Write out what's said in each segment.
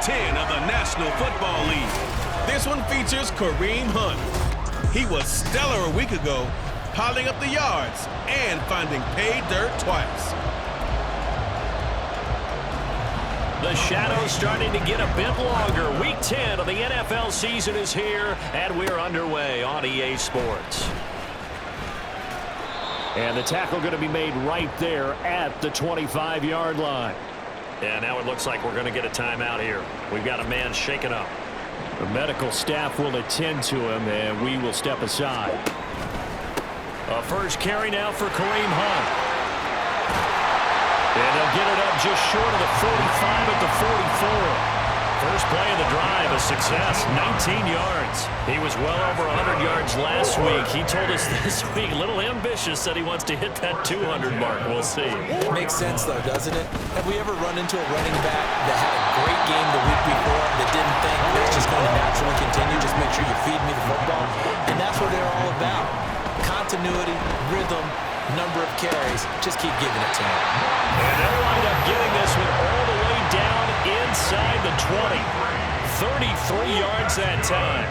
10 of the National Football League. This one features Kareem Hunt. He was stellar a week ago, piling up the yards and finding pay dirt twice. The shadow's starting to get a bit longer. Week 10 of the NFL season is here, and we're underway on EA Sports. And the tackle going to be made right there at the 25-yard line. Yeah, now it looks like we're going to get a timeout here. We've got a man shaken up. The medical staff will attend to him, and we will step aside. A first carry now for Kareem Hunt. And they'll get it up just short of the 45 at the 44. First play of the drive, a success, 19 yards. He was well over 100 yards last week. He told us this week, a little ambitious, said he wants to hit that 200 mark. We'll see. Makes sense, though, doesn't it? Have we ever run into a running back that had a great game the week before that didn't think that's just going to naturally continue? Just make sure you feed me the football. And that's what they're all about. Continuity, rhythm, number of carries. Just keep giving it to him. And they'll wind up getting this one all the way down inside the 20. 33 yards that time.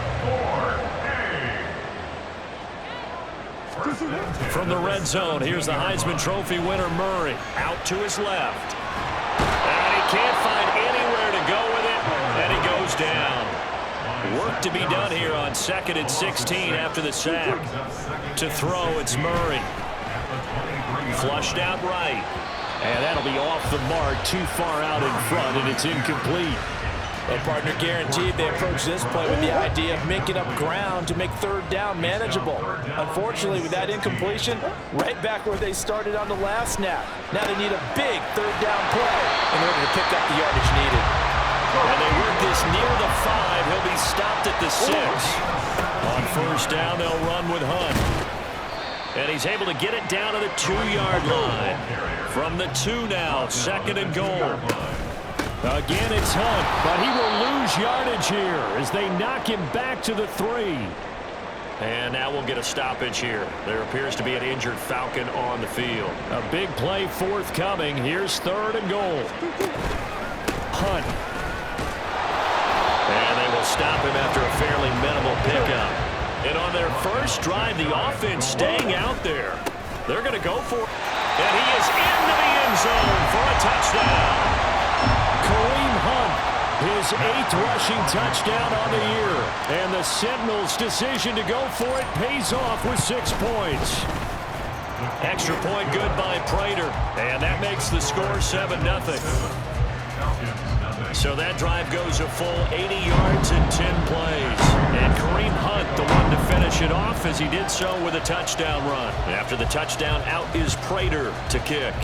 From the red zone, here's the Heisman Trophy winner Murray. Out to his left. And he can't find anywhere to go with it, and he goes down. Work to be done here on 2nd and 16 after the sack. To throw, it's Murray. Flushed out right. And that'll be off the mark, too far out in front, and it's incomplete. Well, partner, guaranteed they approach this play with the idea of making up ground to make third down manageable. Unfortunately, with that incompletion, right back where they started on the last snap. Now they need a big third down play in order to pick up the yardage needed. And they work this near the 5. He'll be stopped at the 6. On first down, they'll run with Hunt. And he's able to get it down to the 2-yard line. From the 2 now, 2nd and goal. Again, it's Hunt, but he will lose yardage here as they knock him back to the 3. And now we'll get a stoppage here. There appears to be an injured Falcon on the field. A big play forthcoming. Here's 3rd and goal. Hunt. And they will stop him after a fairly minimal pickup. And on their first drive, the offense staying out there. They're going to go for it. And he is into the end zone for a touchdown. Kareem Hunt, his 8th rushing touchdown on the year. And the Sentinels' decision to go for it pays off with 6 points. Extra point good by Prater. And that makes the score 7-0. So that drive goes a full 80 yards in 10 plays. And Kareem Hunt, the one to finish it off as he did so with a touchdown run. After the touchdown, out is Prater to kick.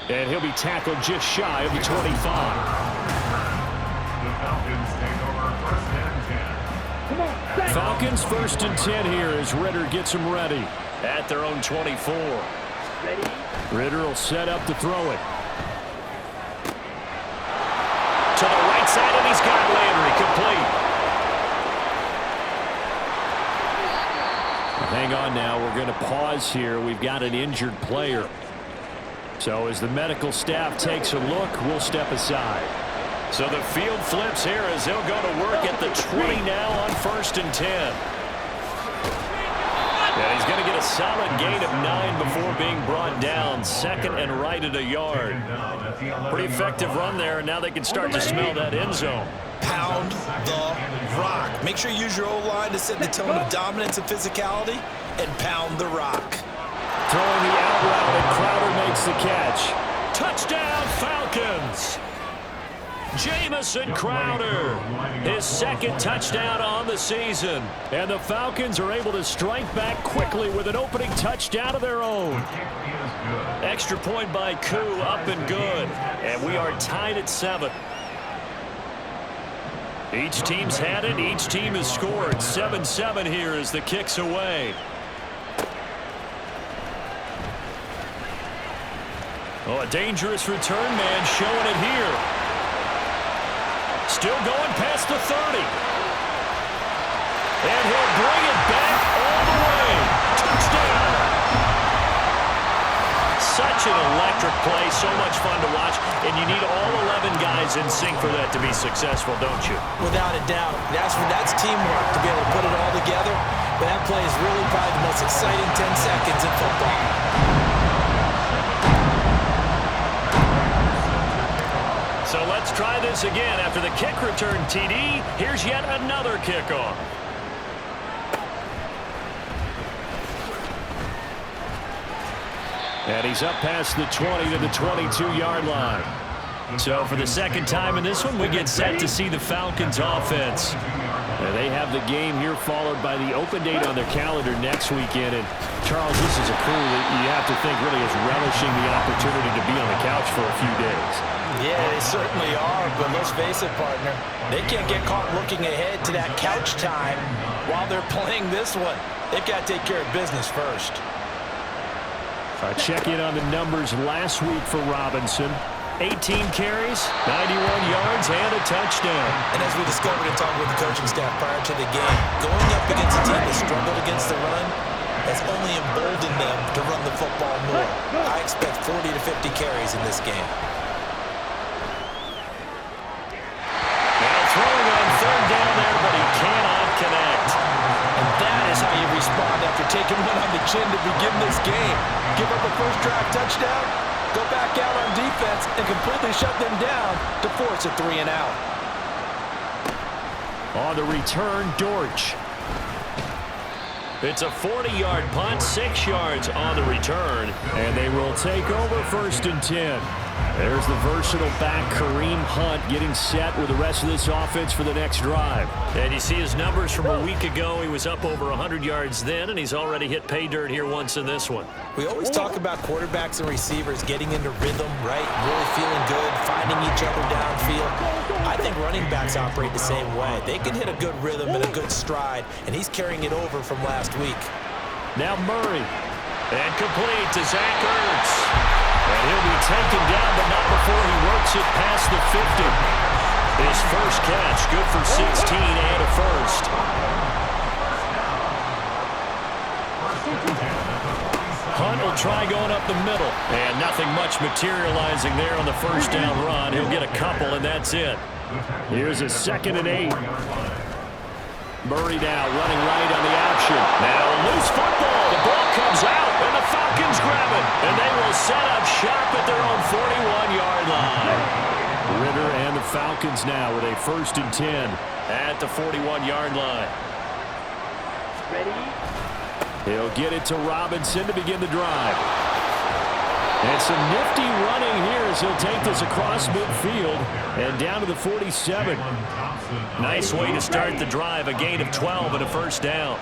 And he'll be tackled just shy of the 25. Falcons 1st and 10 here as Ritter gets them ready. At their own 24. Ritter will set up to throw it. To the right side, and he's got Landry complete. Hang on now. We're going to pause here. We've got an injured player. So as the medical staff takes a look, we'll step aside. So the field flips here as he'll go to work at the 20 now on 1st and 10. And he's going to get a solid gain of 9 before being brought down. 2nd and right at a yard. Pretty effective run there, and now they can start to smell that end zone. Pound the rock. Make sure you use your O-line to set the tone of dominance and physicality, and pound the rock. Throwing the out route, and Crowder makes the catch. Touchdown, Falcons! Jamison Crowder, his 2nd touchdown on the season. And the Falcons are able to strike back quickly with an opening touchdown of their own. Extra point by Koo, up and good. And we are tied at 7. Each team's had it. Each team has scored. 7-7 here as the kick's away. Oh, a dangerous return man showing it here. Still going past the 30. And he'll bring it back all the way. Touchdown. Such an electric play, so much fun to watch, and you need all 11 guys in sync for that to be successful, don't you? Without a doubt. That's teamwork to be able to put it all together. But that play is really probably the most exciting 10 seconds in football. So let's try this again. After the kick return TD, here's yet another kickoff. And he's up past the 20 to the 22-yard line. So for the second time in this one, we get set to see the Falcons offense. And they have the game here followed by the open date on their calendar next weekend. And Charles, this is a crew that you have to think really is relishing the opportunity to be on the couch for a few days. Yeah, they certainly are, but let's face it, partner. They can't get caught looking ahead to that couch time while they're playing this one. They've got to take care of business first. Check in on the numbers last week for Robinson. 18 carries, 91 yards, and a touchdown. And as we discovered in talking with the coaching staff prior to the game, going up against a team that struggled against the run has only emboldened them to run the football more. I expect 40 to 50 carries in this game. Now throwing on third down there, but he cannot connect. And that is how you respond after taking one on the chin to begin this game. Give up a first drive touchdown, go back out on defense, and completely shut them down to force a 3-and-out. On the return, Dortch. It's a 40-yard punt, 6 yards on the return. And they will take over 1st and 10. There's the versatile back, Kareem Hunt, getting set with the rest of this offense for the next drive. And you see his numbers from a week ago. He was up over 100 yards then, and he's already hit pay dirt here once in this one. We always talk about quarterbacks and receivers getting into rhythm, right? Really feeling good, finding each other downfield. I think running backs operate the same way. They can hit a good rhythm and a good stride, and he's carrying it over from last week. Now Murray. And complete to Zach Ertz. And he'll be taken down, but not before he works it past the 50. His first catch, good for 16 and a first. Hunt will try going up the middle. And nothing much materializing there on the first down run. He'll get a couple, and that's it. Here's a 2nd and 8. Murray now running right on the option. Now a loose football. The ball comes out, and the Falcons grab it. And they will set up shop at their own 41-yard line. Ritter and the Falcons now with a 1st and 10. At the 41-yard line. He'll get it to Robinson to begin the drive. And some nifty running here as he'll take this across midfield and down to the 47. Nice way to start the drive. A gain of 12 and a first down.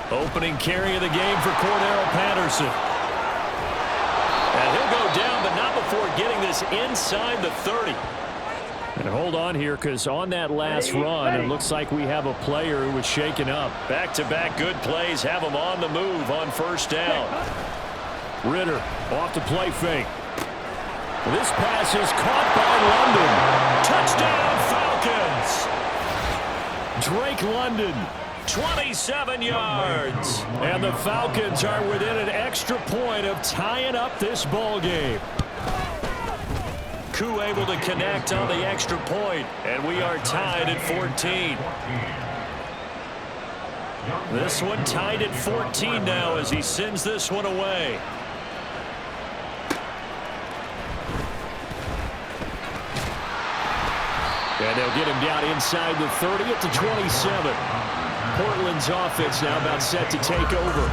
Opening carry of the game for Cordero Patterson. And he'll go down, but not before getting this inside the 30. And hold on here, because on that last run, it looks like we have a player who was shaken up. Back-to-back good plays have him on the move on first down. Ritter off the play fake. This pass is caught by London. Touchdown, Falcons! Drake London, 27 yards. And the Falcons are within an extra point of tying up this ball game. Koo able to connect on the extra point, and we are tied at 14. This one tied at 14 now as he sends this one away. And they'll get him down inside the 30 at the 27. Portland's offense now about set to take over.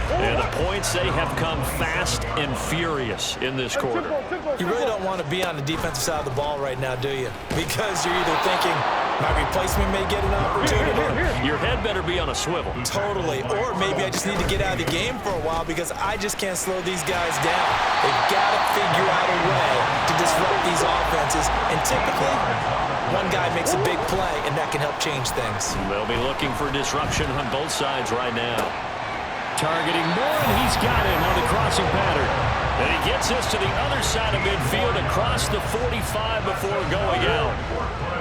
And the points, they have come fast and furious in this quarter. You really don't want to be on the defensive side of the ball right now, do you? Because you're either thinking, my replacement may get an opportunity. Your head better be on a swivel. Totally. Or maybe I just need to get out of the game for a while because I just can't slow these guys down. They've got to figure out a way to disrupt these offenses. And typically, one guy makes a big play, and that can help change things. They'll be looking for disruption on both sides right now. Targeting Moore, and he's got him on the crossing pattern. And he gets us to the other side of midfield across the 45 before going out.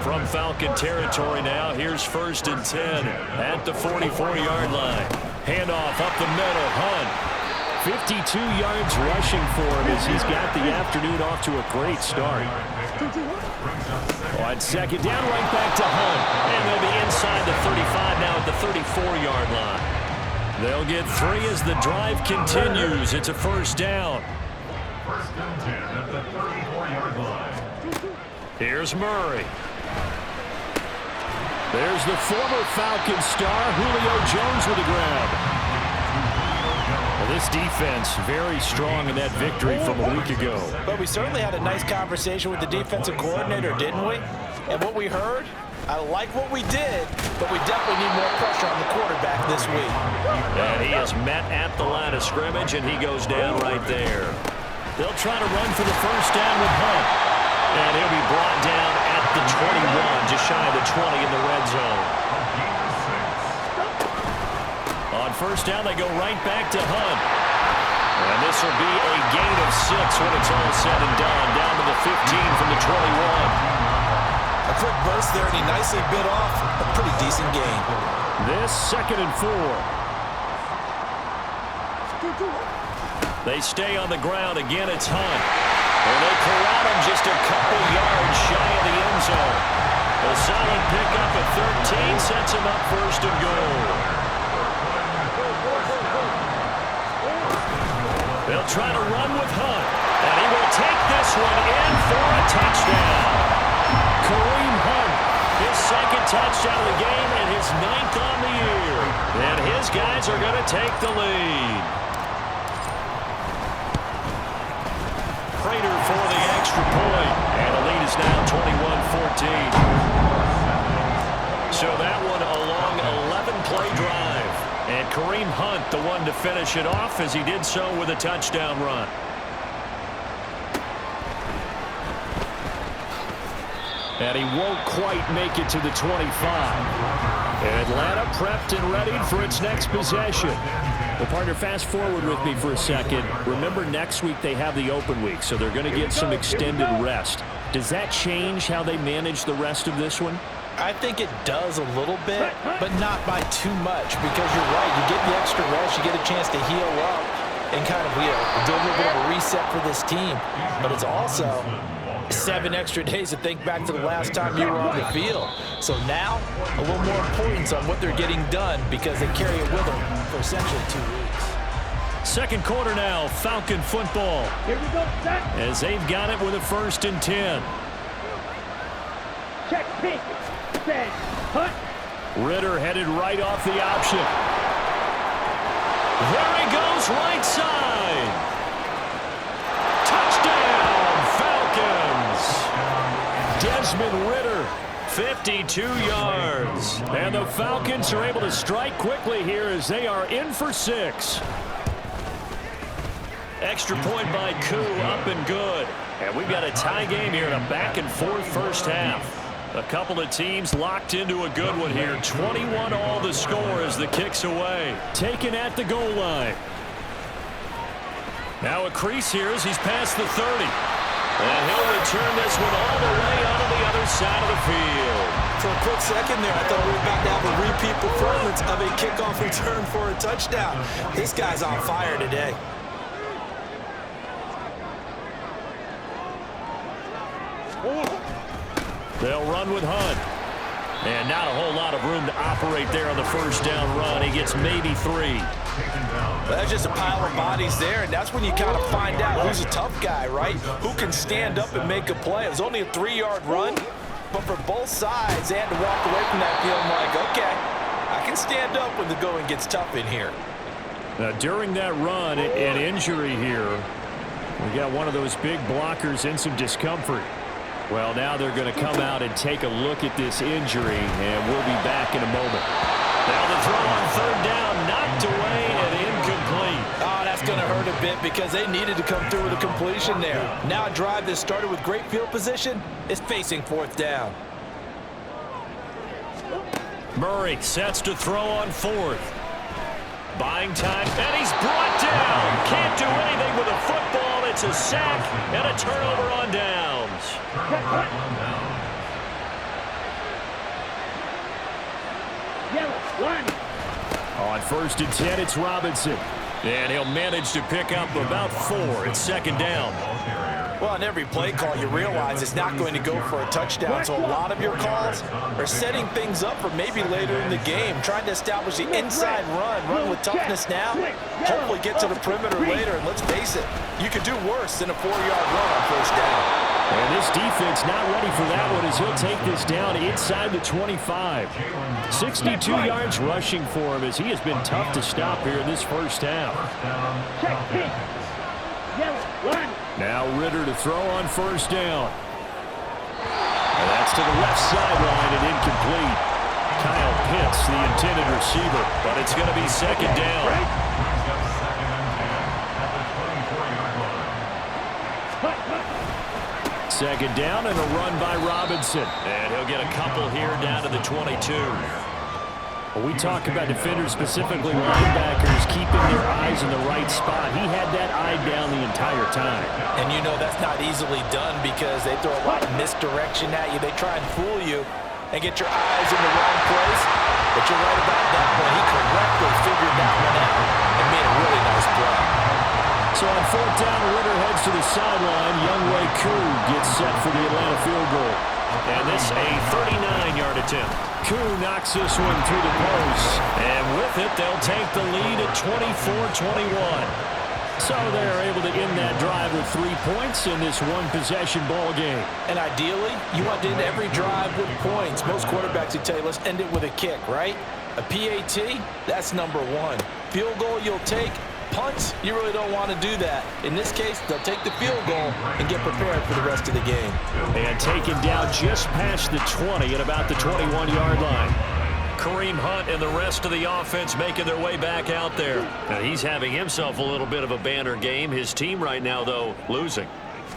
From Falcon territory now, here's 1st and 10 at the 44-yard line. Handoff up the middle. Hunt. 52 yards rushing for him as he's got the afternoon off to a great start. On second down, right back to Hunt. And they'll be inside the 35 now at the 34-yard line. They'll get 3 as the drive continues. It's a first down. First and 10 at the 34-yard line. Here's Murray. There's the former Falcons star, Julio Jones with the grab. Well, this defense very strong in that victory from a week ago. But we certainly had a nice conversation with the defensive coordinator, didn't we? And what we heard, I like what we did, but we definitely need more pressure on the quarterback this week. And he is met at the line of scrimmage, and he goes down right there. They'll try to run for the first down with Hunt. And he'll be brought down at the 21, just shy of the 20 in the red zone. On first down, they go right back to Hunt. And this will be a gain of 6 when it's all said and done, down to the 15 from the 21. A quick burst there, and he nicely bit off a pretty decent gain. This 2nd and 4. They stay on the ground. Again, it's Hunt. And they corral him just a couple yards shy of the end zone. A solid pickup at 13 sets him up first and goal. They'll try to run with Hunt. And he will take this one in for a touchdown. Kareem Hunt, his 2nd touchdown of the game and his 9th on the year. And his guys are going to take the lead. Prater for the extra point. And the lead is now 21-14. So that one a long 11-play drive. And Kareem Hunt, the one to finish it off, as he did so with a touchdown run. And he won't quite make it to the 25. And Atlanta prepped and readied for its next possession. Well, partner, fast forward with me for a second. Remember, next week they have the open week, so they're going to get some extended rest. Does that change how they manage the rest of this one? I think it does a little bit, but not by too much, because you're right. You get the extra rest, you get a chance to heal up and kind of do a little bit of a reset for this team. But it's also 7 extra days to think back to the last time you were on the field. So now, a little more importance on what they're getting done because they carry it with them for essentially 2 weeks. Second quarter now, Falcon football. Here we go, set. As they've got it with a 1st and 10. Check, pick, set, hunt. Ritter headed right off the option. There he goes, right side. Touchdown, Falcons. Desmond Ritter, 52 yards. And the Falcons are able to strike quickly here as they are in for 6. Extra point by Koo, up and good. And we've got a tie game here in a back-and-forth first half. A couple of teams locked into a good one here. 21 all the score as the kick's away. Taken at the goal line. Now a crease here as he's past the 30. And he'll return this one all the way onto the other side of the field. For a quick second there, I thought we were about to have a repeat performance of a kickoff return for a touchdown. This guy's on fire today. They'll run with Hunt. And not a whole lot of room to operate there on the first down run. He gets maybe 3. Well, that's just a pile of bodies there, and that's when you kind of find out who's a tough guy, right? Who can stand up and make a play. It was only a 3-yard run, but for both sides, they had to walk away from that feeling like, okay, I can stand up when the going gets tough in here. Now, during that run, an injury here. We got one of those big blockers in some discomfort. Well, now they're going to come out and take a look at this injury, and we'll be back in a moment. Now the throw on 3rd down, knocked away and incomplete. Oh, that's going to hurt a bit because they needed to come through with a completion there. Now a drive that started with great field position is facing 4th down. Murray sets to throw on 4th. Buying time, and he's brought down. Can't do anything with a football. It's a sack and a turnover on downs. Yellow, line. On 1st and 10, it's Robinson. And he'll manage to pick up about 4. It's 2nd down. Well, on every play call, you realize it's not going to go for a touchdown. So a lot of your calls are setting things up for maybe later in the game, trying to establish the inside run with toughness now, hopefully get to the perimeter later. And let's face it, you could do worse than a 4-yard run on 1st down. And this defense not ready for that one as he'll take this down inside the 25. 62 yards rushing for him as he has been tough to stop here in this 1st half. Check pink. Yellow line. Now Ritter to throw on 1st down. And that's to the left sideline and incomplete. Kyle Pitts, the intended receiver, but it's going to be 2nd down. Second down and a run by Robinson. And he'll get a couple here down to the 22. When we talk about defenders, specifically linebackers, keeping their eyes in the right spot, he had that eye down the entire time. And you know that's not easily done because they throw a lot of misdirection at you. They try and fool you and get your eyes in the wrong place. But you're right about that one. He correctly figured that one out and made a really nice play. So on 4th down, Ritter heads to the sideline. Younghoe Koo gets set for the Atlanta field goal. And this a 39-yard attempt. Koo knocks this one through the post. And with it, they'll take the lead at 24-21. So they're able to end that drive with 3 points in this one-possession ball game. And ideally, you want to end every drive with points. Most quarterbacks would tell you, let's end it with a kick, right? A PAT, that's number 1. Field goal you'll take. Punts, you really don't want to do that. In this case, they'll take the field goal and get prepared for the rest of the game. And taken down just past the 20 at about the 21-yard line. Kareem Hunt and the rest of the offense making their way back out there. Now, he's having himself a little bit of a banner game. His team right now, though, losing.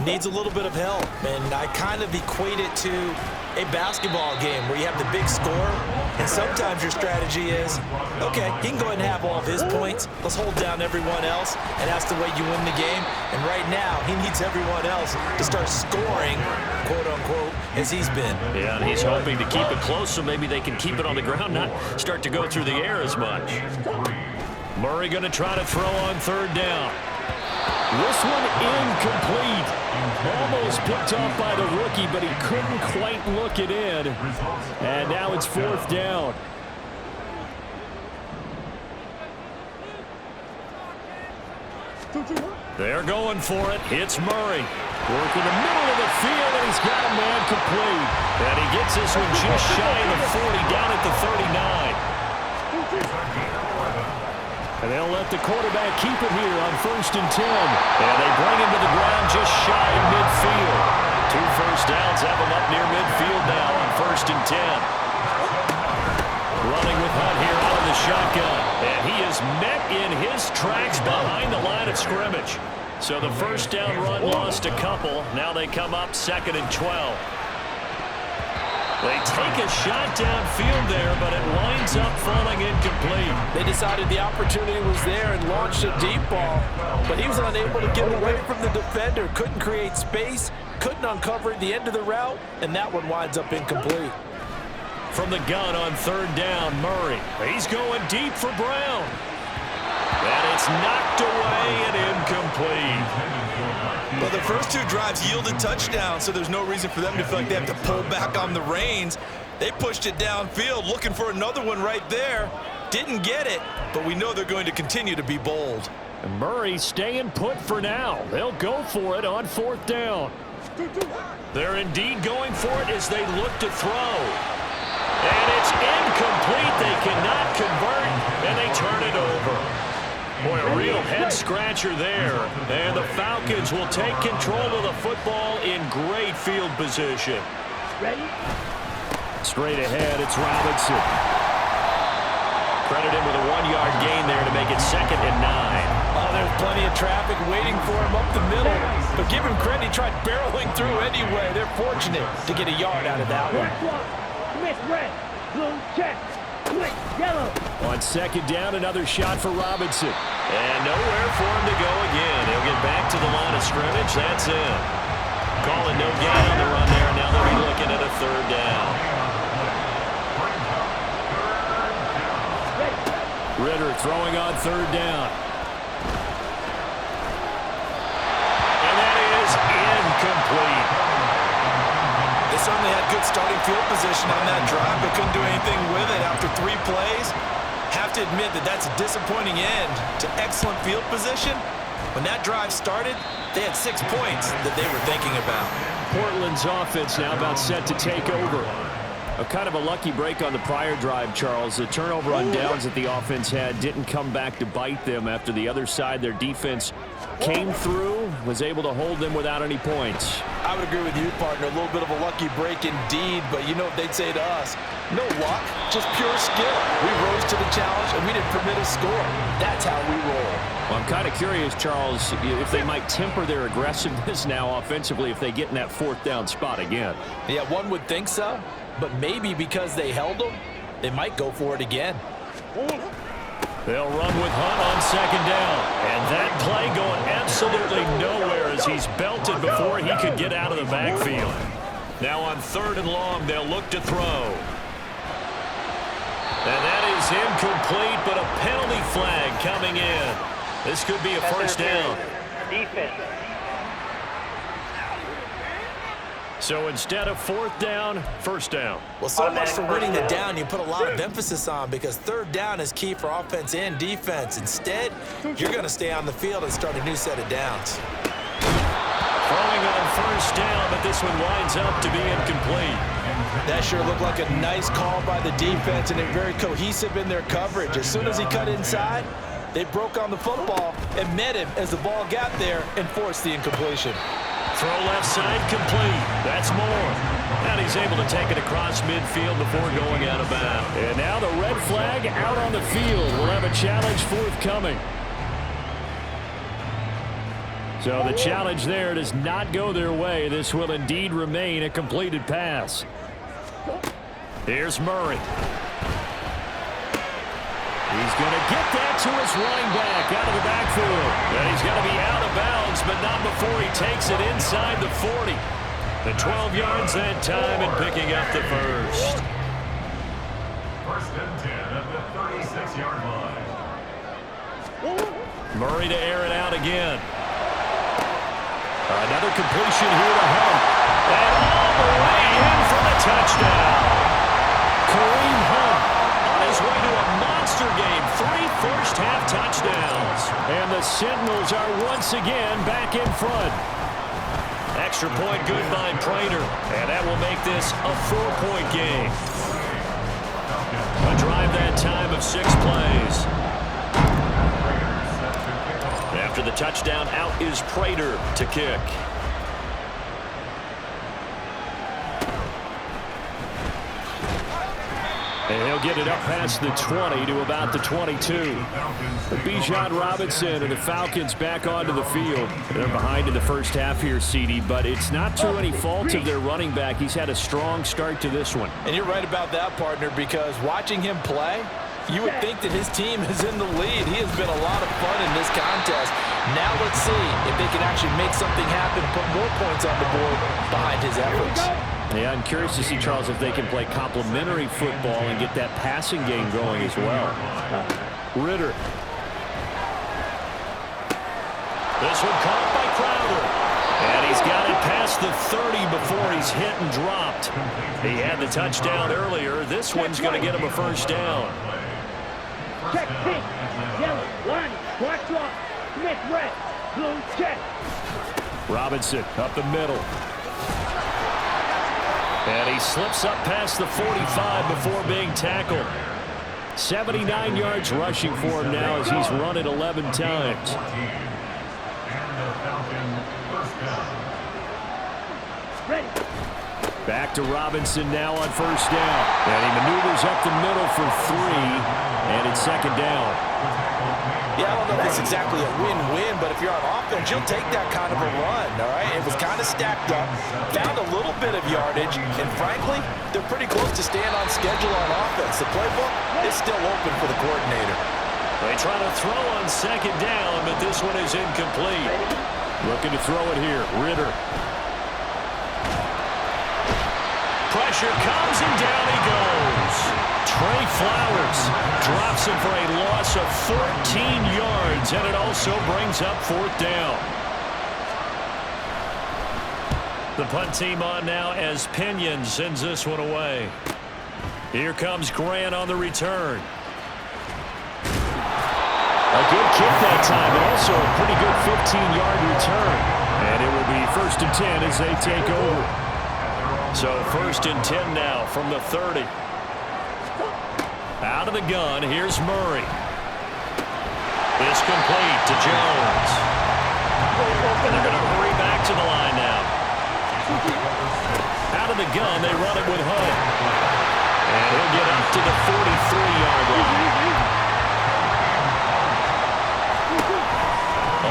Needs a little bit of help, and I kind of equate it to a basketball game where you have the big score, and sometimes your strategy is, okay, he can go ahead and have all of his points. Let's hold down everyone else, and that's the way you win the game. And right now, he needs everyone else to start scoring, quote-unquote, as he's been. Yeah, and he's hoping to keep it close so maybe they can keep it on the ground, not start to go through the air as much. Murray going to try to throw on 3rd down. This one incomplete. Almost picked off by the rookie, but he couldn't quite look it in. And now it's 4th down. They're going for it. It's Murray. Working the middle of the field, and he's got a man complete. And he gets this one just shy of the 40, down at the 39. And they'll let the quarterback keep it here on 1st and 10. And they bring him to the ground just shy of midfield. 2 first downs have him up near midfield now on 1st and 10. Running with Hunt here out of the shotgun. And he is met in his tracks behind the line of scrimmage. So the 1st down run lost a couple. Now they come up 2nd and 12. They take a shot downfield there, but it winds up falling incomplete. They decided the opportunity was there and launched a deep ball, but he was unable to get away from the defender, couldn't create space, couldn't uncover the end of the route, and that one winds up incomplete. From the gun on 3rd down, Murray. He's going deep for Brown. And it's knocked away and incomplete. Well, the first 2 drives yielded touchdowns, so there's no reason for them to feel like they have to pull back on the reins. They pushed it downfield, looking for another one right there. Didn't get it, but we know they're going to continue to be bold. And Murray staying put for now. They'll go for it on 4th down. They're indeed going for it as they look to throw. And it's incomplete. They cannot convert, and they turn it over. Boy, a real head-scratcher there. And the Falcons will take control of the football in great field position. Ready? Straight ahead, it's Robinson. Credit him with a 1-yard gain there to make it 2nd and 9. Oh, there's plenty of traffic waiting for him up the middle. But give him credit, he tried barreling through anyway. They're fortunate to get a yard out of that one. Black one. Miss red. Blue check. White yellow. On 2nd down, another shot for Robinson. And nowhere for him to go again. He'll get back to the line of scrimmage. That's it. Calling no gain on the run there. Now they'll be looking at a 3rd down. Ritter throwing on third down. And that is incomplete. They certainly had good starting field position on that drive, but couldn't do anything with it after 3 plays. Have to admit that that's a disappointing end to excellent field position. When that drive started, they had 6 points that they were thinking about. Portland's offense now about set to take over. A kind of a lucky break on the prior drive, Charles. The turnover on downs that the offense had didn't come back to bite them after the other side. Their defense came through, was able to hold them without any points. I would agree with you, partner. A little bit of a lucky break indeed, but you know what they'd say to us? No luck, just pure skill. We rose to the challenge, and we didn't permit a score. That's how we roll. Well, I'm kind of curious, Charles, if they might temper their aggressiveness now offensively if they get in that 4th down spot again. Yeah, one would think so, but maybe because they held them, they might go for it again. They'll run with Hunt on 2nd down. And that play going absolutely nowhere as he's belted before he could get out of the backfield. Now on 3rd and long, they'll look to throw. And that is incomplete, but a penalty flag coming in. This could be a first down. Defense. So instead of 4th down, first down. Well, so much for winning the down, you put a lot of emphasis on because 3rd down is key for offense and defense. Instead, you're going to stay on the field and start a new set of downs. Throwing on 1st down, but this one winds up to be incomplete. That sure looked like a nice call by the defense, and they're very cohesive in their coverage. As soon as he cut inside, they broke on the football and met him as the ball got there and forced the incompletion. Throw left side complete. That's Moore. And he's able to take it across midfield before going out of bounds. And now the red flag out on the field. We'll have a challenge forthcoming. So the challenge there does not go their way. This will indeed remain a completed pass. Here's Murray. He's going to get that to his running back out of the backfield. And he's going to be out of bounds, but not before he takes it inside the 40. The 12 yards that time and picking up the first. 1st and 10 at the 36-yard line. Murray to air it out again. Another completion here to Hunt. And all the way in for the touchdown. Kareem Hunt on his way to a monster game. 3 first-half touchdowns. And the Sentinels are once again back in front. Extra point good by Prater. And that will make this a 4-point game. A drive that time of 6 plays. After the touchdown, out is Prater to kick. And he'll get it up past the 20 to about the 22. Bijan Robinson and the Falcons back onto the field. They're behind in the first half here, CD, but it's not to any fault of their running back. He's had a strong start to this one. And you're right about that, partner, because watching him play, you would think that his team is in the lead. He has been a lot of fun in this contest. Now let's see if they can actually make something happen, put more points on the board behind his efforts. Yeah, I'm curious to see, Charles, if they can play complementary football and get that passing game going as well. Ritter. This one caught by Crowder. And he's got it past the 30 before he's hit and dropped. He had the touchdown earlier. This one's going to get him a first down. Check pink, yellow, line, black drop, Smith red, blue check. Robinson up the middle. And he slips up past the 45 before being tackled. 79 yards rushing for him now as he's run it 11 times. Ready. Back to Robinson now on first down. And he maneuvers up the middle for 3. And it's second down. Yeah, I don't know if it's exactly a win-win, but if you're on offense, you'll take that kind of a run, all right? It was kind of stacked up, found a little bit of yardage, and frankly, they're pretty close to staying on schedule on offense. The playbook is still open for the coordinator. They try to throw on second down, but this one is incomplete. Looking to throw it here. Ritter. pressure comes, and down he goes. Trey Flowers drops him for a loss of 14 yards, and it also brings up 4th down. The punt team on now as Pinion sends this one away. Here comes Grant on the return. A good kick that time, but also a pretty good 15-yard return. And it will be 1st and 10 as they take over. So 1st and 10 now from the 30. Out of the gun, here's Murray. It's complete to Jones. And they're going to hurry back to the line now. Out of the gun, they run it with Hunt. And he'll get up to the 43-yard line.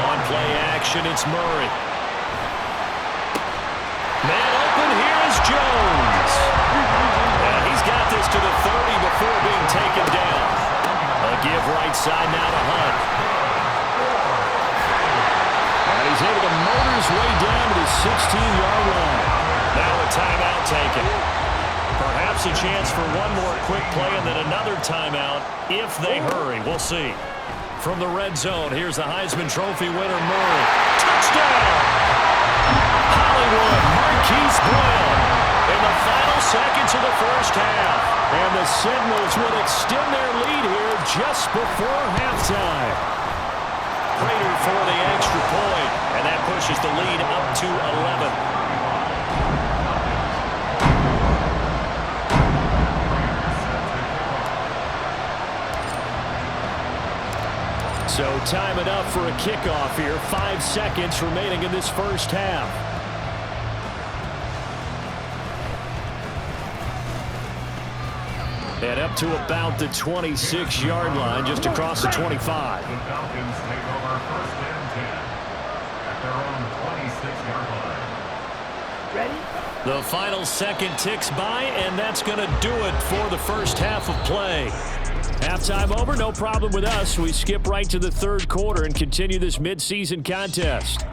On play action, it's Murray. Man open, here is Jones. And he's got this to the 30 before being taken down. A give right side now to Hunt. And he's able to motor his way down to the 16-yard line. Now a timeout taken. Perhaps a chance for one more quick play and then another timeout if they hurry. We'll see. From the red zone, here's the Heisman Trophy winner, Murray. Touchdown! Hollywood, Marquise Brown in the final seconds of the first half. And the Sentinels will extend their lead here just before halftime. Prater for the extra point, and that pushes the lead up to 11. So time enough for a kickoff here. 5 seconds remaining in this first half. And up to about the 26-yard line, just across the 25. The Falcons take over 1st and 10 at their own 26-yard line. Ready? The final second ticks by, and that's going to do it for the first half of play. Halftime over, no problem with us. We skip right to the 3rd quarter and continue this midseason contest.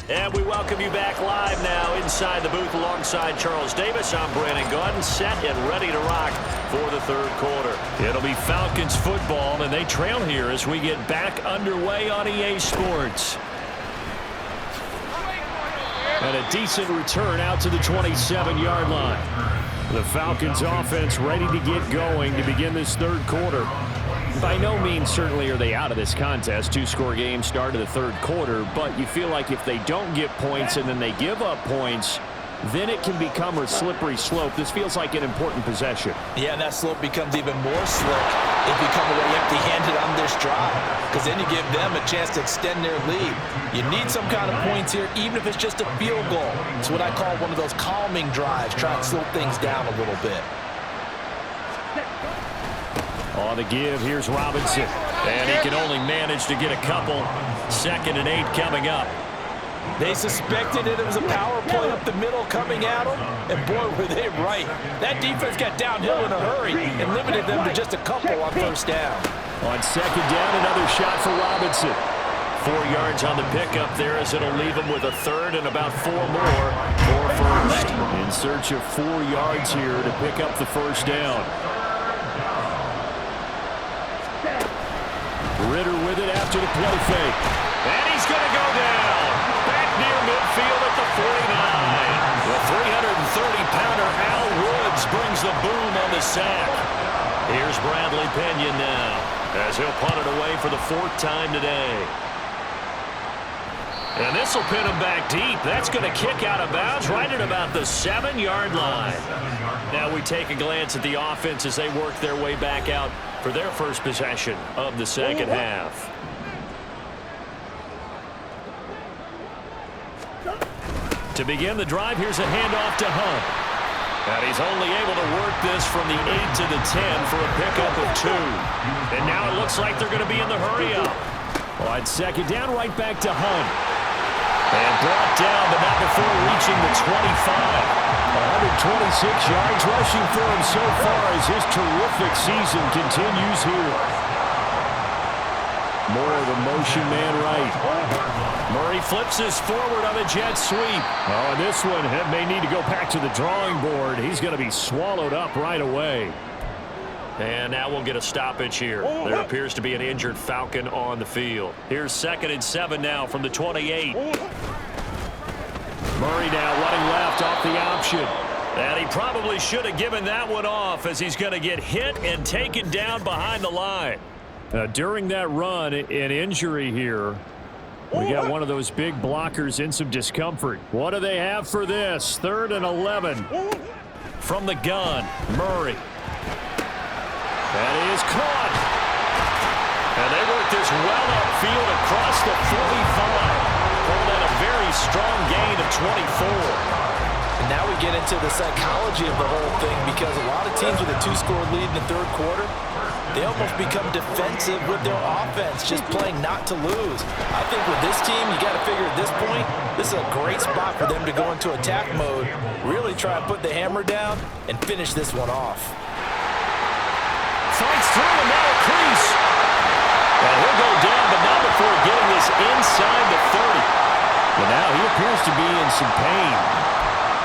And we welcome you back live now inside the booth alongside Charles Davis. I'm Brandon Gaudin, set and ready to rock for the 3rd quarter. It'll be Falcons football, and they trail here as we get back underway on EA Sports. And a decent return out to the 27-yard line. The Falcons offense ready to get going to begin this 3rd quarter. By no means certainly are they out of this contest. 2-score game start of the 3rd quarter, but you feel like if they don't get points and then they give up points, then it can become a slippery slope. This feels like an important possession. Yeah, and that slope becomes even more slick if you come away empty-handed on this drive, because then you give them a chance to extend their lead. You need some kind of points here, even if it's just a field goal. It's what I call one of those calming drives, try and slow things down a little bit. On the give, here's Robinson. And he can only manage to get a couple. 2nd and 8 coming up. They suspected it was a power play up the middle coming at them, and boy, were they right. That defense got downhill in a hurry and limited them to just a couple on 1st down. On 2nd down, another shot for Robinson. 4 yards on the pickup there as it'll leave him with a 3rd and about 4 more for 1st. In search of 4 yards here to pick up the 1st down. Ritter with it after the play fake. And he's going to go down. Back near midfield at the 49. The 330-pounder Al Woods brings the boom on the sack. Here's Bradley Pinion now as he'll punt it away for the 4th time today. And this will pin him back deep. That's going to kick out of bounds right at about the 7-yard line. Now we take a glance at the offense as they work their way back out for their first possession of the 2nd half. To begin the drive, here's a handoff to Hunt. And he's only able to work this from the 8 to the 10 for a pickup of 2. And now it looks like they're going to be in the hurry-up. On 2nd down, right back to Hunt. And brought down, but not before reaching the 25. 126 yards rushing for him so far as his terrific season continues here. More of a motion man right. Murray flips his forward on a jet sweep. Oh, and this one may need to go back to the drawing board. He's going to be swallowed up right away. And now we'll get a stoppage here. There appears to be an injured Falcon on the field. Here's 2nd and 7 now from the 28. Murray now running left off the option. And he probably should have given that one off as he's going to get hit and taken down behind the line. During that run, an injury here. We got one of those big blockers in some discomfort. What do they have for this? 3rd and 11. From the gun, Murray. That is caught. And they work this well upfield across the 45. Pulled out a very strong gain of 24. And now we get into the psychology of the whole thing, because a lot of teams with a 2-score lead in the 3rd quarter, they almost become defensive with their offense, just playing not to lose. I think with this team, you got to figure at this point, this is a great spot for them to go into attack mode, really try and put the hammer down and finish this one off. Fights through and now a crease. And he'll go down, but not before getting this inside the 30. But now he appears to be in some pain.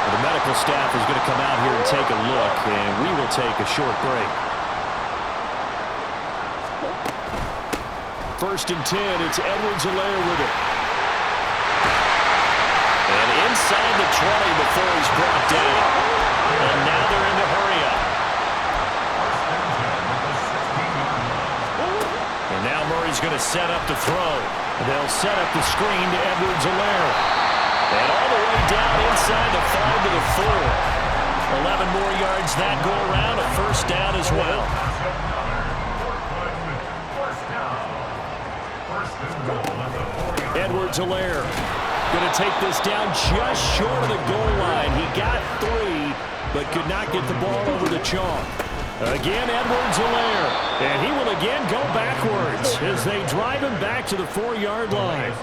The medical staff is going to come out here and take a look, and we will take a short break. 1st and 10, it's Edwards-Helaire with it. And inside the 20 before he's brought down. And now they're in the hurry up. And now Murray's going to set up the throw. They'll set up the screen to Edwards-Helaire. And all the way down inside the 5 to the 4. 11 more yards that go around, a 1st down as well. Edwards-Helaire going to take this down just short of the goal line. He got 3, but could not get the ball over the chalk. Again, Edwards-Helaire. And he will again go backwards as they drive him back to the 4-yard line.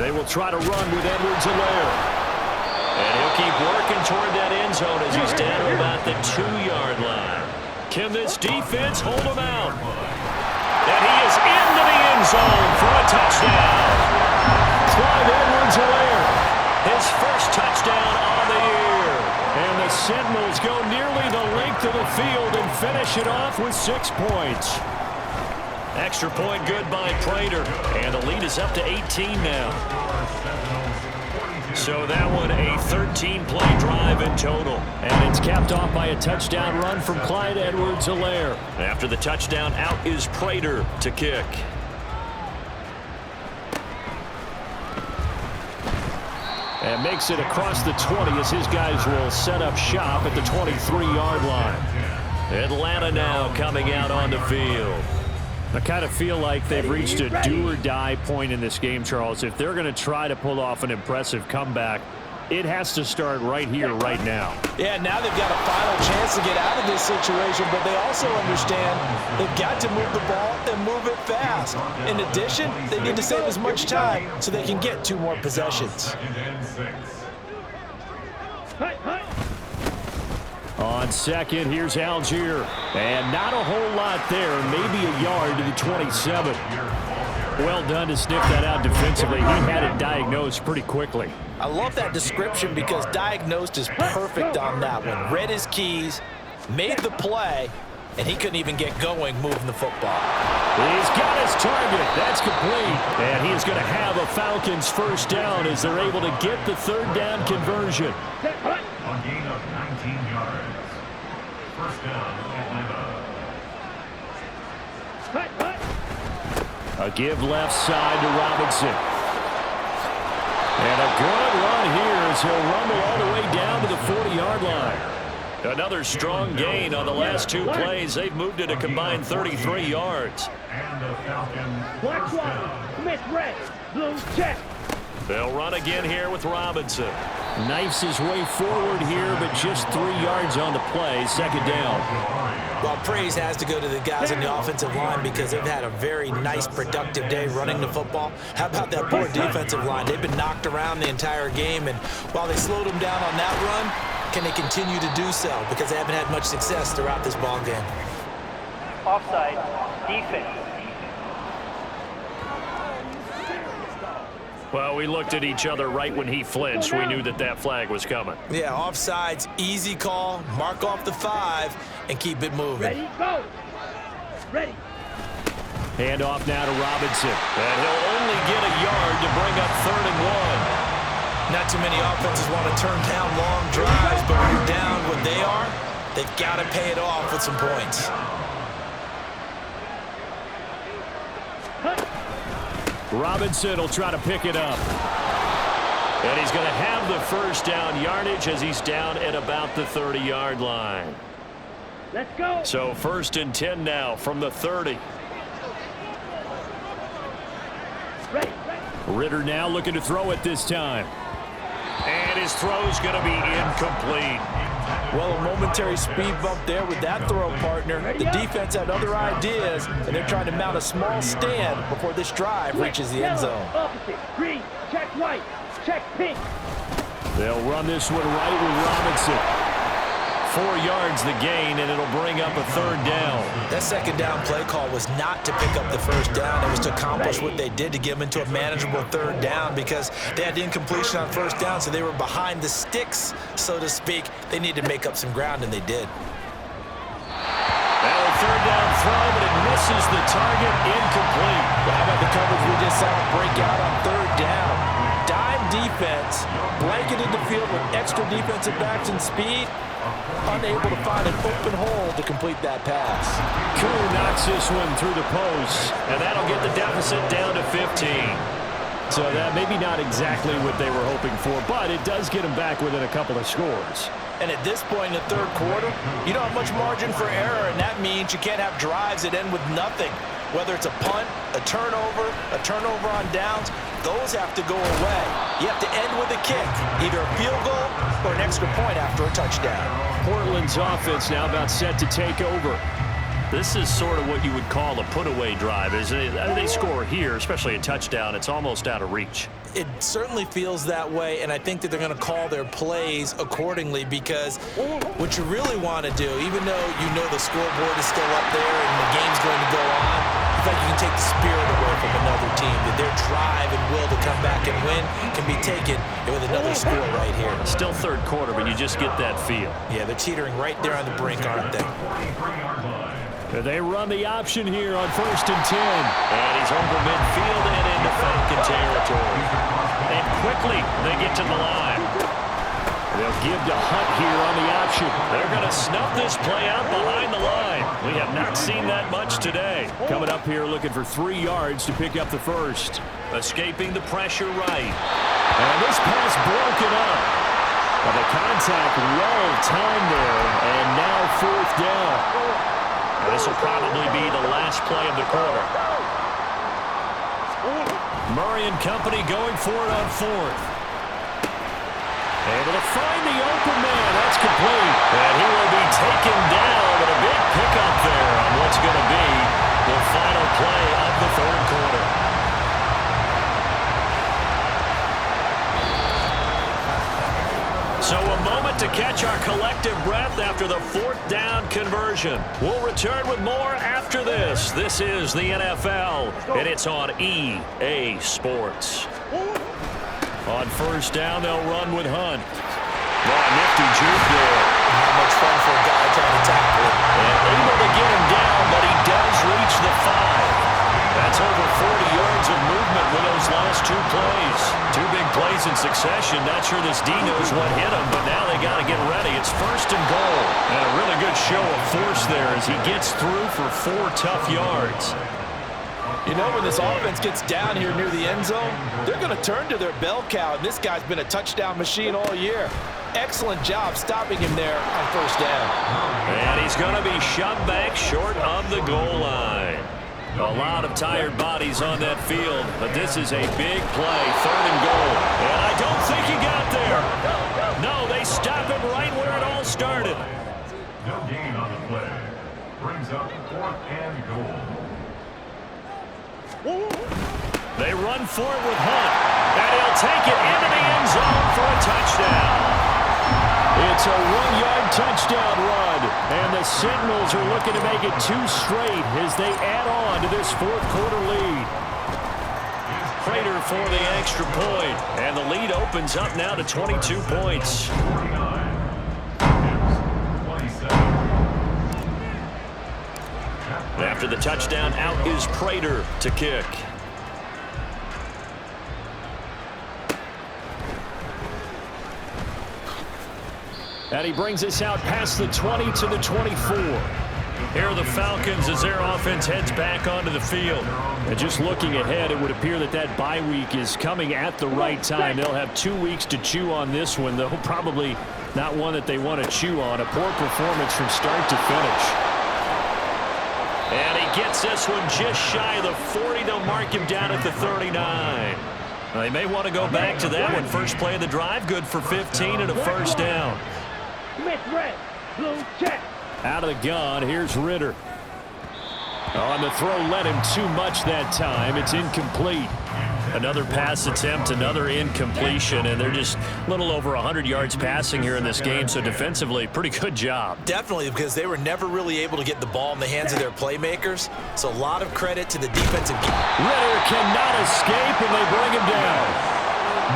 They will try to run with Edwards-Helaire. And he'll keep working toward that end zone as he's down to about the 2-yard line. Can this defense hold him out? And he is into the end zone for a touchdown. Clyde Edwards-Helaire. His first touchdown on the year. And the Sentinels go nearly the length of the field and finish it off with 6 points. Extra point good by Prater. And the lead is up to 18 now. So that one a 13-play drive in total. And it's capped off by a touchdown run from Clyde Edwards-Helaire. After the touchdown, out is Prater to kick. And makes it across the 20 as his guys will set up shop at the 23-yard line. Atlanta now coming out on the field. I kind of feel like they've reached a do-or-die point in this game, Charles. If they're going to try to pull off an impressive comeback, it has to start right here, right now. Yeah, now they've got a final chance to get out of this situation, but they also understand they've got to move the ball and move it fast. In addition, they need to save as much time so they can get 2 more possessions. On second, here's Algier. And not a whole lot there, maybe a yard to the 27. Well done to sniff that out defensively. He had it diagnosed pretty quickly. I love that description because diagnosed is perfect on that one. Read his keys, made the play, and he couldn't even get going moving the football. He's got his target. That's complete. And he is going to have a Falcons first down as they're able to get the 3rd down conversion. A gain of 19 yards. First down, Atlanta. A give left side to Robinson. And a good run here as he'll rumble all the way down to the 40-yard line. Another strong gain on the last 2 plays. They've moved it a combined 33 yards. And the Falcons. Black one, Smith red, blue check. They'll run again here with Robinson. Knifes his way forward here, but just 3 yards on the play. 2nd down. Well, praise has to go to the guys in the offensive line because they've had a very nice, productive day running the football. How about that poor defensive line? They've been knocked around the entire game, and while they slowed them down on that run, can they continue to do so? Because they haven't had much success throughout this ball game. Offside, defense. Well, we looked at each other right when he flinched. We knew that that flag was coming. Yeah, offsides, easy call. Mark off the 5 and keep it moving. Ready, go. Ready. Hand off now to Robinson. And he'll only get a yard to bring up 3rd and 1. Not too many offenses want to turn down long drives, but when you're down what they are, they've got to pay it off with some points. Robinson will try to pick it up. And he's going to have the first down yardage as he's down at about the 30-yard line. Let's go. So 1st and 10 now from the 30. Ready. Ritter now looking to throw it this time. And his throw's going to be incomplete. Well, a momentary speed bump there with that throw, partner. The defense had other ideas, and they're trying to mount a small stand before this drive reaches the end zone. Opposite. Green. Check white. Check pink. They'll run this one right with Robinson. 4 yards the gain, and it'll bring up a 3rd down. That 2nd down play call was not to pick up the 1st down. It was to accomplish what they did to get them into a manageable 3rd down because they had incompletion on 1st down, so they were behind the sticks, so to speak. They needed to make up some ground, and they did. Now a 3rd down throw, but it misses the target, incomplete. Well, how about the coverage we just saw break out on 3rd down? Dime defense, blanketed the field with extra defensive backs and speed, unable to find an open hole to complete that pass. Koo knocks this one through the post. And that'll get the deficit down to 15. So that maybe not exactly what they were hoping for, but it does get them back within a couple of scores. And at this point in the 3rd quarter, you don't have much margin for error, and that means you can't have drives that end with nothing. Whether it's a punt, a turnover on downs, those have to go away. You have to end with a kick, either a field goal or an extra point after a touchdown. Portland's offense now about set to take over. This is sort of what you would call a put-away drive, isn't it? They score here, especially a touchdown. It's almost out of reach. It certainly feels that way, and I think that they're going to call their plays accordingly because what you really want to do, even though you know the scoreboard is still up there and the game's going to go on, you feel like you can take the spirit away from another team, that their drive and will to come back and win can be taken with another score right here. Still 3rd quarter, but you just get that feel. Yeah, they're teetering right there on the brink, aren't they? They run the option here on 1st and 10. And he's over midfield and into Falcon territory. And quickly they get to the line. They'll give to Hunt here on the option. They're going to snuff this play out behind the line. We have not seen that much today. Coming up here looking for 3 yards to pick up the 1st. Escaping the pressure right. And this pass broken up. Well, the contact well timed there, and now 4th down. This will probably be the last play of the quarter. Murray and company going for it on 4th. Able to find the open man. That's complete. And he will be taken down, but a big pickup there on what's going to be the final play of the 3rd quarter. So a moment to catch our collective breath after the 4th down conversion. We'll return with more after this. This is the NFL, and it's on EA Sports. On 1st down, they'll run with Hunt. Nifty juke there. Not much fun for a guy trying to tackle it. And able to get him down, but he does reach the 5. That's over 40 yards of movement with those last 2 plays. 2 big plays in succession. Not sure this D knows what hit him, but now they got to get ready. It's 1st and goal. And a really good show of force there as he gets through for 4 tough yards. You know, when this offense gets down here near the end zone, they're going to turn to their bell cow, and this guy's been a touchdown machine all year. Excellent job stopping him there on 1st down. And he's going to be shoved back short of the goal line. A lot of tired bodies on that field, but this is a big play, 3rd and goal. And I don't think he got there. No, they stop him right where it all started. No gain on the play. Brings up 4th and goal. They run for it with Hunt, and he'll take it into the end zone for a touchdown. It's a 1-yard touchdown run, and the Sentinels are looking to make it 2 straight as they add on to this 4th quarter lead. Prater for the extra point. And the lead opens up now to 22 points. 27. After the touchdown, out is Prater to kick. And he brings us out past the 20 to the 24. Here are the Falcons as their offense heads back onto the field. And just looking ahead, it would appear that that bye week is coming at the right time. They'll have 2 weeks to chew on this one, though probably not one that they want to chew on. A poor performance from start to finish. And he gets this one just shy of the 40. They'll mark him down at the 39. Well, they may want to go back to that one. First play of the drive, good for 15 and a first down. Smith red, blue check. Out of the gun, here's Ritter. On the throw, led him too much that time. It's incomplete. Another pass attempt, another incompletion, and they're just a little over 100 yards passing here in this game, so defensively, pretty good job. Definitely, because they were never really able to get the ball in the hands of their playmakers, so a lot of credit to the defensive. Ritter cannot escape, and they bring him down.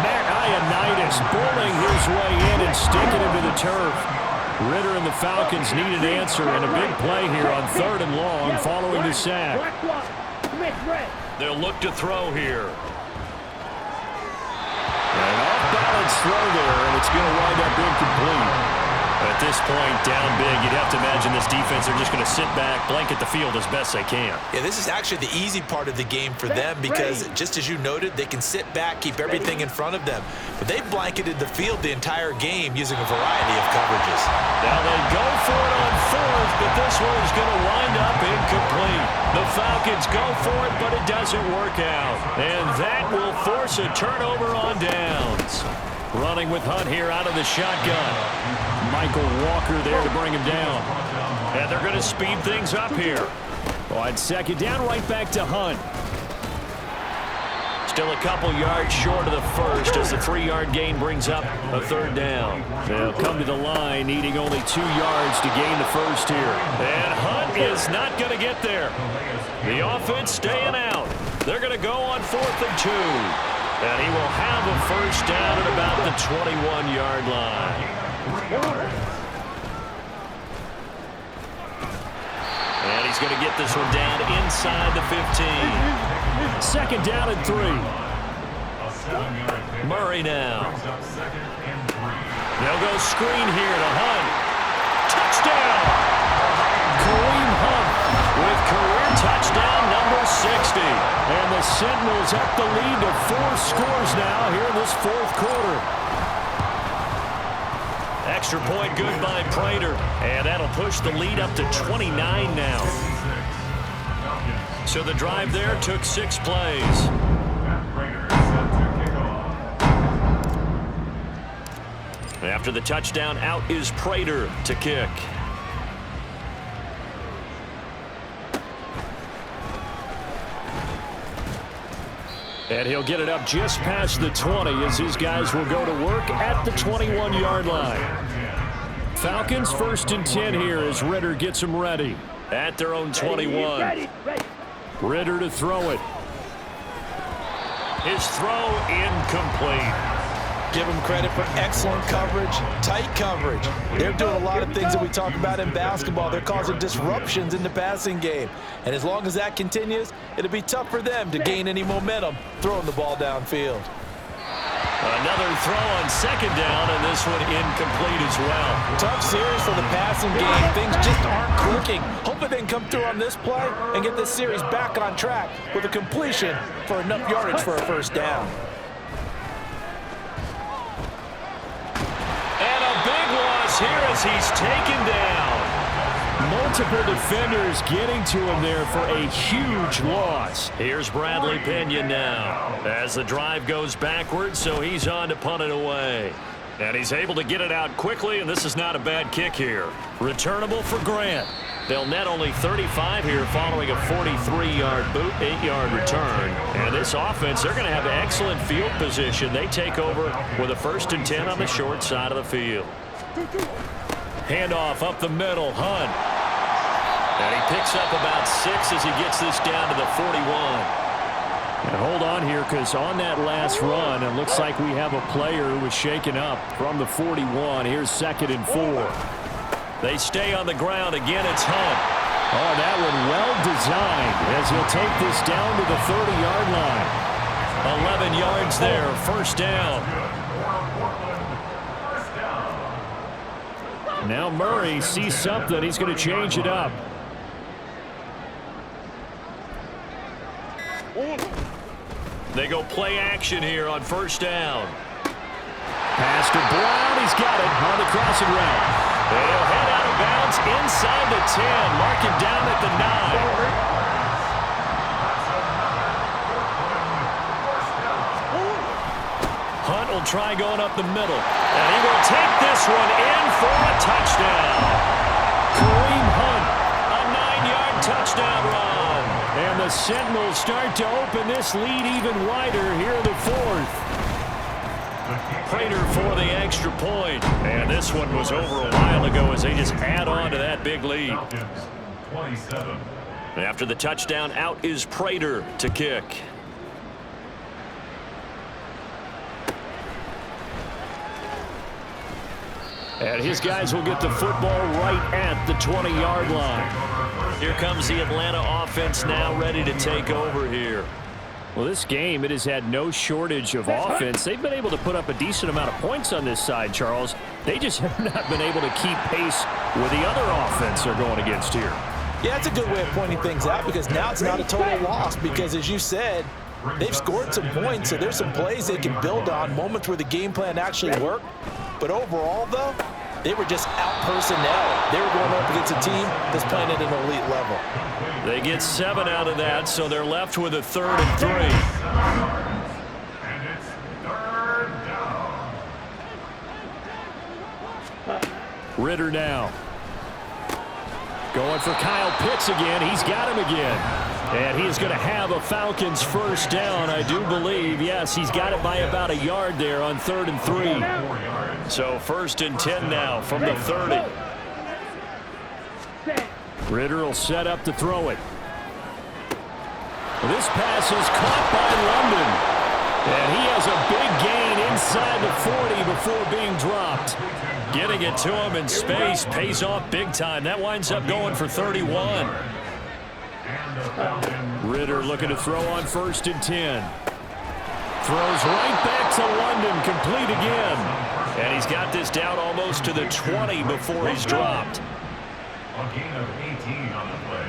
Matt Ioannidis bullying his way in and sticking him to the turf. Ritter and the Falcons need an answer, and a big play here on 3rd and long following the sack. They'll look to throw here. An off-balance throw there, and it's going to wind up incomplete. At this point, down big, you'd have to imagine this defense are just going to sit back, blanket the field as best they can. Yeah, this is actually the easy part of the game for them because, just as you noted, they can sit back, keep everything in front of them. But they've blanketed the field the entire game using a variety of coverages. Now they go for it on 4th, but this one is going to wind up incomplete. The Falcons go for it, but it doesn't work out. And that will force a turnover on downs. Running with Hunt here out of the shotgun. Michael Walker there to bring him down. And they're going to speed things up here. On 2nd down, right back to Hunt. Still a couple yards short of the first as the 3-yard gain brings up a 3rd down. They'll come to the line, needing only 2 yards to gain the first here. And Hunt is not going to get there. The offense staying out. They're going to go on 4th and 2. And he will have a first down at about the 21-yard line. And he's going to get this one down inside the 15. 2nd down and 3. Murray now. They'll go screen here to Hunt. Touchdown! Kareem Hunt with career touchdown number 60. And the Sentinels up the lead to 4 scores now here in this 4th quarter. Extra point good by Prater. And that'll push the lead up to 29 now. So the drive there took 6 plays. After the touchdown, out is Prater to kick. And he'll get it up just past the 20 as his guys will go to work at the 21-yard line. Falcons 1st and 10 here as Ritter gets them ready. At their own 21. Ritter to throw it. His throw incomplete. Give them credit for excellent coverage, tight coverage. They're doing a lot of things that we talk about in basketball. They're causing disruptions in the passing game. And as long as that continues, it'll be tough for them to gain any momentum throwing the ball downfield. Another throw on 2nd down, and this one incomplete as well. Tough series for the passing game. Things just aren't clicking. Hopefully they can come through on this play and get this series back on track with a completion for enough yardage for a first down. Here as he's taken down. Multiple defenders getting to him there for a huge loss. Here's Bradley Pinion now as the drive goes backwards, so he's on to punt it away. And he's able to get it out quickly, and this is not a bad kick here. Returnable for Grant. They'll net only 35 here following a 43-yard boot, 8-yard return. And this offense, they're going to have excellent field position. They take over with a 1st and 10 on the short side of the field. Handoff up the middle, Hunt. And he picks up about 6 as he gets this down to the 41. And hold on here, because on that last run, it looks like we have a player who was shaken up from the 41. Here's 2nd and 4. They stay on the ground. Again, it's Hunt. Oh, that one well designed as he'll take this down to the 30-yard line. 11 yards there, 1st down. Now Murray sees something. He's going to change it up. They go play action here on 1st down. Pass to Brown. He's got it on the crossing route. They'll head out of bounds inside the 10. Mark him down at the 9. Hunt will try going up the middle. And he will take this one in for a touchdown. Kareem Hunt. A 9-yard touchdown run. And the Sentinels start to open this lead even wider here in the 4th. Prater for the extra point. And this one was over a while ago as they just add on to that big lead. 27. After the touchdown, out is Prater to kick. And his guys will get the football right at the 20-yard line. Here comes the Atlanta offense now ready to take over here. Well, this game, it has had no shortage of offense. They've been able to put up a decent amount of points on this side, Charles. They just have not been able to keep pace with the other offense they're going against here. Yeah, it's a good way of pointing things out because now it's not a total loss because, as you said, they've scored some points, so there's some plays they can build on, moments where the game plan actually worked. But overall, though, they were just out-personnel. They were going up against a team that's playing at an elite level. They get 7 out of that, so they're left with a 3rd and 3. And it's 3rd down. Ritter now. Going for Kyle Pitts again. He's got him again. And he is going to have a Falcons 1st down, I do believe. Yes, he's got it by about a yard there on 3rd and 3. So 1st and 10 now from the 30. Ritter will set up to throw it. This pass is caught by London. And he has a big gain inside the 40 before being dropped. Getting it to him in space pays off big time. That winds up going for 31. Ritter looking to throw on 1st and 10. Throws right back to London, complete again. And he's got this down almost to the 20 before he's dropped. A gain of 18 on the play.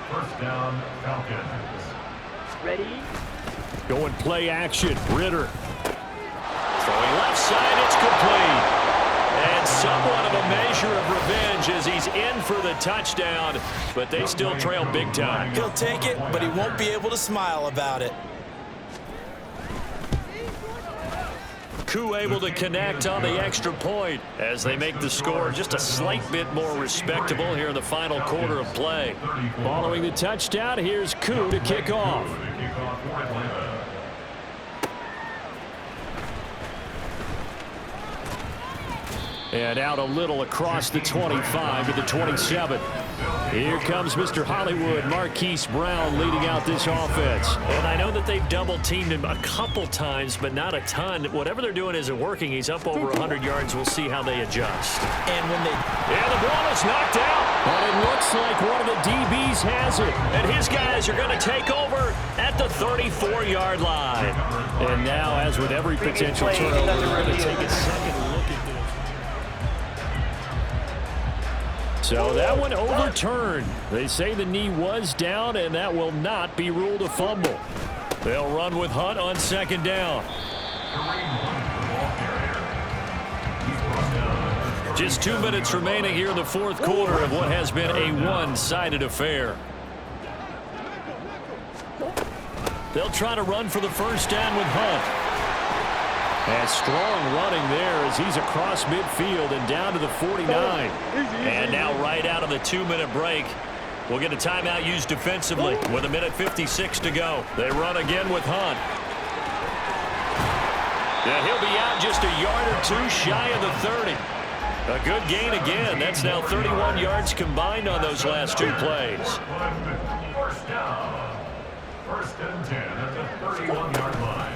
1st down, Falcons. Ready? Going play action, Ritter. Throwing left side, it's complete. And somewhat of a measure of revenge as he's in for the touchdown, but they still trail big time. He'll take it, but he won't be able to smile about it. Koo able to connect on the extra point as they make the score just a slight bit more respectable here in the final quarter of play. Following the touchdown, here's Koo to kick off. And out a little across the 25 to the 27. Here comes Mr. Hollywood, Marquise Brown, leading out this offense. And I know that they've double-teamed him a couple times, but not a ton. Whatever they're doing isn't working. He's up over 100 yards. We'll see how they adjust. And when they... Yeah, the ball is knocked out. But it looks like one of the DBs has it. And his guys are going to take over at the 34-yard line. And now, as with every potential turnover, we're going to take a second look at this. So that one overturned. They say the knee was down, and that will not be ruled a fumble. They'll run with Hunt on 2nd down. Just 2 minutes remaining here in the 4th quarter of what has been a one-sided affair. They'll try to run for the 1st down with Hunt. And strong running there as he's across midfield and down to the 49. And now right out of the 2-minute break, we'll get a timeout used defensively with 1:56 to go. They run again with Hunt. And he'll be out just a yard or 2 shy of the 30. A good gain again. That's now 31 yards combined on those last 2 plays. 1st down. 1st and 10 at the 31-yard line.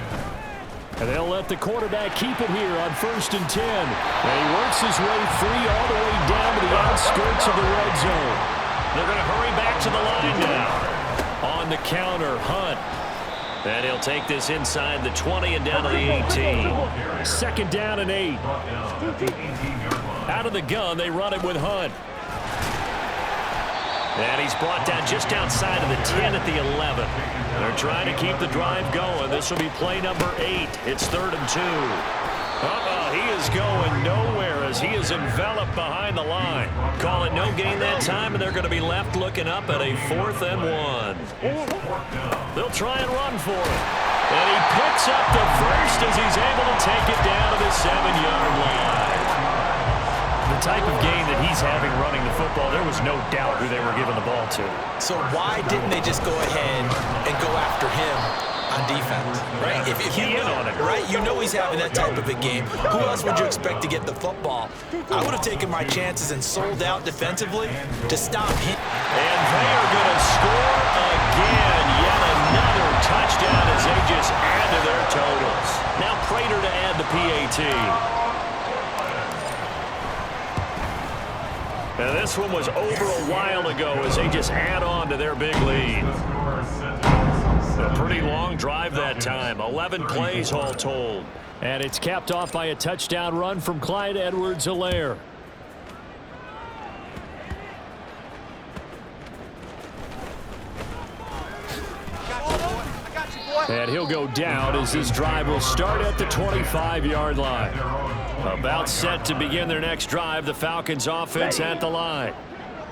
And they'll let the quarterback keep it here on 1st and 10. And he works his way free all the way down to the outskirts of the red zone. They're going to hurry back to the line now. On the counter, Hunt. And he'll take this inside the 20 and down to the 18. 2nd down and 8. Out of the gun, they run it with Hunt. And he's brought down just outside of the 10 at the 11. They're trying to keep the drive going. This will be play number 8. It's 3rd and 2. He is going nowhere as he is enveloped behind the line. Call it no gain that time, and they're going to be left looking up at a 4th and 1. They'll try and run for it. And he picks up the first as he's able to take it down to the 7-yard line. The type of game that he's having running the football, there was no doubt who they were giving the ball to. So why didn't they just go ahead and go after him on defense, right? If you know, on it, right? You know he's having that type of a game. Who else would you expect to get the football? I would have taken my chances and sold out defensively to stop him. And they are going to score again. Yet another touchdown as they just add to their totals. Now Prater to add the PAT. And this one was over a while ago as they just add on to their big lead. A pretty long drive that time. 11 plays all told. And it's capped off by a touchdown run from Clyde Edwards-Helaire. And he'll go down as this drive will start at the 25-yard line. About set to begin their next drive, the Falcons offense at the line.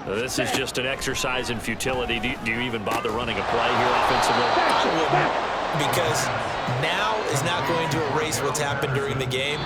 This is just an exercise in futility. Do you even bother running a play here offensively? I wouldn't, because now is not going to erase what's happened during the game.